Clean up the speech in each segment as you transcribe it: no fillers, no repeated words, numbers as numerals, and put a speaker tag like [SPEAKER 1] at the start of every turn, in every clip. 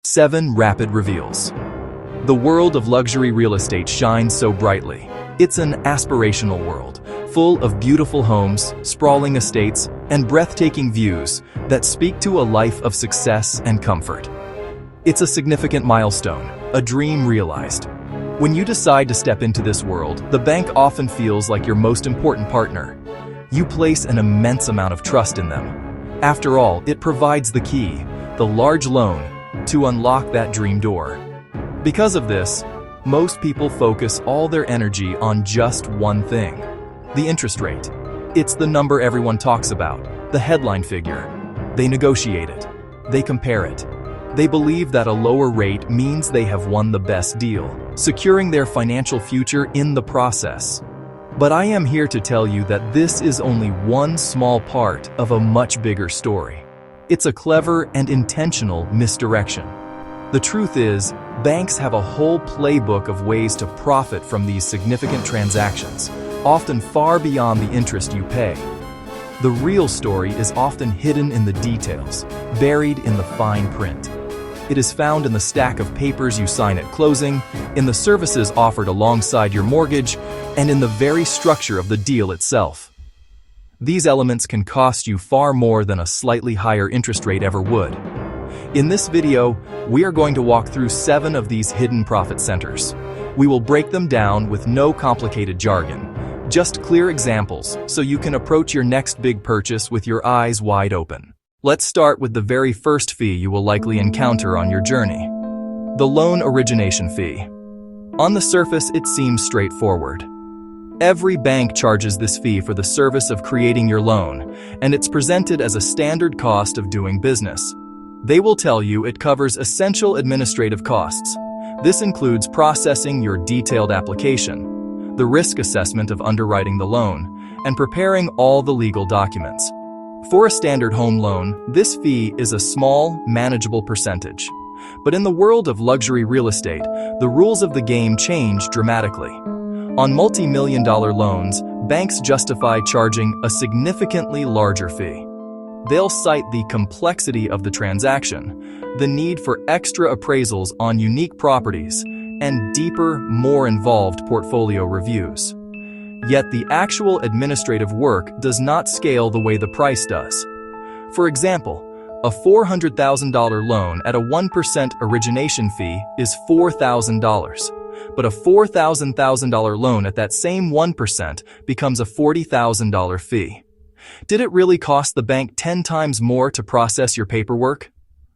[SPEAKER 1] 7 Rapid Reveals. The world of luxury real estate shines so brightly. It's an aspirational world, full of beautiful homes, sprawling estates, and breathtaking views that speak to a life of success and comfort. It's a significant milestone, a dream realized. When you decide to step into this world, the bank often feels like your most important partner. You place an immense amount of trust in them. After all, it provides the key, the large loan, to unlock that dream door. Because of this, most people focus all their energy on just one thing: the interest rate. It's the number everyone talks about, the headline figure. They negotiate it. They compare it. They believe that a lower rate means they have won the best deal, securing their financial future in the process. But I am here to tell you that this is only one small part of a much bigger story. It's a clever and intentional misdirection. The truth is, banks have a whole playbook of ways to profit from these significant transactions, often far beyond the interest you pay. The real story is often hidden in the details, buried in the fine print. It is found in the stack of papers you sign at closing, in the services offered alongside your mortgage, and in the very structure of the deal itself. These elements can cost you far more than a slightly higher interest rate ever would. In this video, we are going to walk through 7 of these hidden profit centers. We will break them down with no complicated jargon, just clear examples so you can approach your next big purchase with your eyes wide open. Let's start with the very first fee you will likely encounter on your journey: the loan origination fee. On the surface, it seems straightforward. Every bank charges this fee for the service of creating your loan, and it's presented as a standard cost of doing business. They will tell you it covers essential administrative costs. This includes processing your detailed application, the risk assessment of underwriting the loan, and preparing all the legal documents. For a standard home loan, this fee is a small, manageable percentage. But in the world of luxury real estate, the rules of the game change dramatically. On multi-million-dollar loans, banks justify charging a significantly larger fee. They'll cite the complexity of the transaction, the need for extra appraisals on unique properties, and deeper, more involved portfolio reviews. Yet the actual administrative work does not scale the way the price does. For example, a $400,000 loan at a 1% origination fee is $4,000. But a $4,000 loan at that same 1% becomes a $40,000 fee. Did it really cost the bank 10 times more to process your paperwork?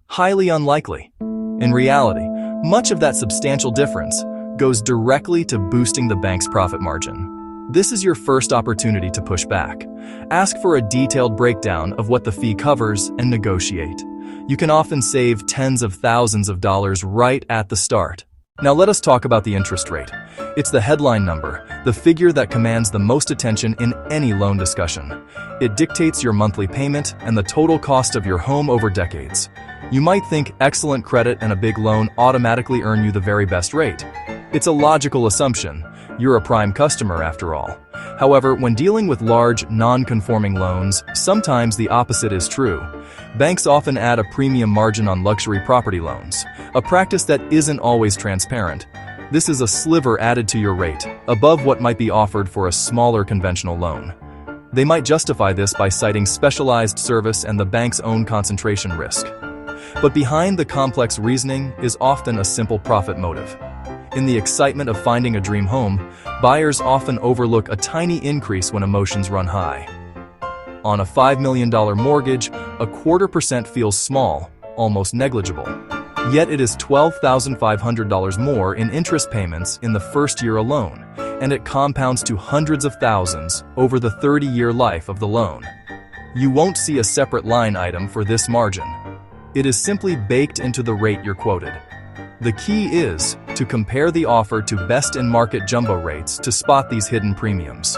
[SPEAKER 1] Highly unlikely. In reality, much of that substantial difference goes directly to boosting the bank's profit margin. This is your first opportunity to push back. Ask for a detailed breakdown of what the fee covers and negotiate. You can often save tens of thousands of dollars right at the start. Now let us talk about the interest rate. It's the headline number, the figure that commands the most attention in any loan discussion. It dictates your monthly payment and the total cost of your home over decades. You might think excellent credit and a big loan automatically earn you the very best rate. It's a logical assumption. You're a prime customer after all. However, when dealing with large, non-conforming loans, sometimes the opposite is true. Banks often add a premium margin on luxury property loans, a practice that isn't always transparent. This is a sliver added to your rate, above what might be offered for a smaller conventional loan. They might justify this by citing specialized service and the bank's own concentration risk. But behind the complex reasoning is often a simple profit motive. In the excitement of finding a dream home, buyers often overlook a tiny increase when emotions run high. On a $5 million mortgage, a 0.25% feels small, almost negligible. Yet it is $12,500 more in interest payments in the first year alone, and it compounds to hundreds of thousands over the 30-year life of the loan. You won't see a separate line item for this margin. It is simply baked into the rate you're quoted. The key is to compare the offer to best-in-market jumbo rates to spot these hidden premiums.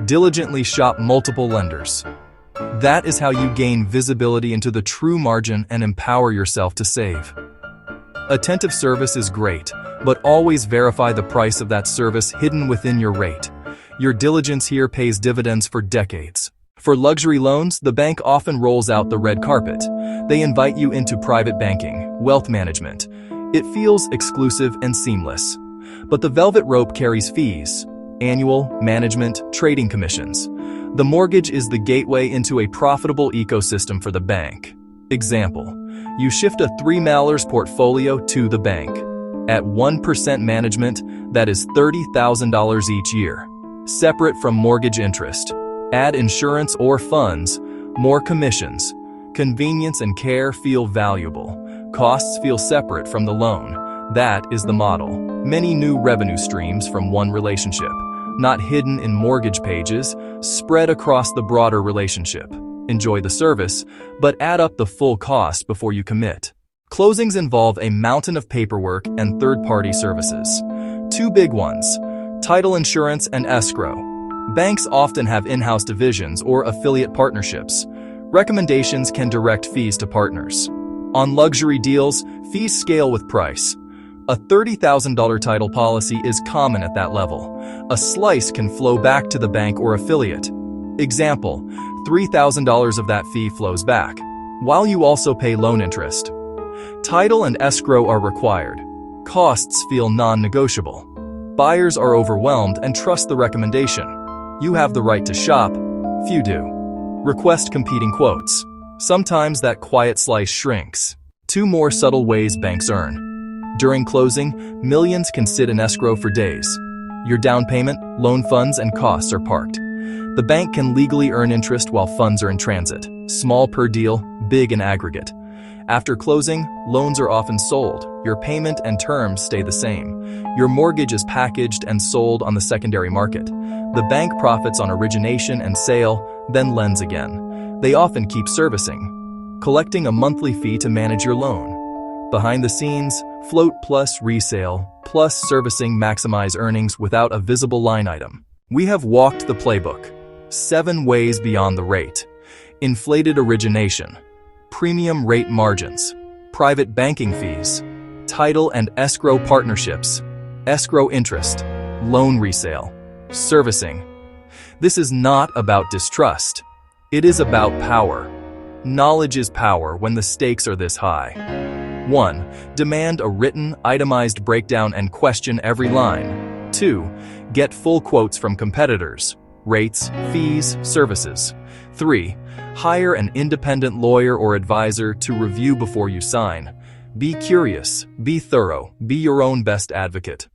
[SPEAKER 1] Diligently shop multiple lenders. That is how you gain visibility into the true margin and empower yourself to save. Attentive service is great, but always verify the price of that service hidden within your rate. Your diligence here pays dividends for decades. For luxury loans, the bank often rolls out the red carpet. They invite you into private banking, wealth management. It feels exclusive and seamless. But the velvet rope carries fees, annual, management, trading commissions. The mortgage is the gateway into a profitable ecosystem for the bank. Example, you shift a $3 million portfolio to the bank. At 1% management, that is $30,000 each year. Separate from mortgage interest. Add insurance or funds, more commissions. Convenience and care feel valuable. Costs feel separate from the loan. That is the model. Many new revenue streams from one relationship, not hidden in mortgage pages, spread across the broader relationship. Enjoy the service, but add up the full cost before you commit. Closings involve a mountain of paperwork and third-party services. Two big ones: title insurance and escrow. Banks often have in-house divisions or affiliate partnerships. Recommendations can direct fees to partners. On luxury deals, fees scale with price. A $30,000 title policy is common at that level. A slice can flow back to the bank or affiliate. Example, $3,000 of that fee flows back, while you also pay loan interest. Title and escrow are required. Costs feel non-negotiable. Buyers are overwhelmed and trust the recommendation. You have the right to shop, few do. Request competing quotes. Sometimes that quiet slice shrinks. Two more subtle ways banks earn. During closing, millions can sit in escrow for days. Your down payment, loan funds, and costs are parked. The bank can legally earn interest while funds are in transit. Small per deal, big in aggregate. After closing, loans are often sold. Your payment and terms stay the same. Your mortgage is packaged and sold on the secondary market. The bank profits on origination and sale, then lends again. They often keep servicing, collecting a monthly fee to manage your loan. Behind the scenes, float plus resale plus servicing maximize earnings without a visible line item. We have walked the playbook. 7 ways beyond the rate. Inflated origination. Premium rate margins. Private banking fees. Title and escrow partnerships. Escrow interest. Loan resale. Servicing. This is not about distrust. It is about power. Knowledge is power when the stakes are this high. 1. Demand a written, itemized breakdown and question every line. 2. Get full quotes from competitors. Rates, fees, services. 3. Hire an independent lawyer or advisor to review before you sign. Be curious, be thorough, be your own best advocate.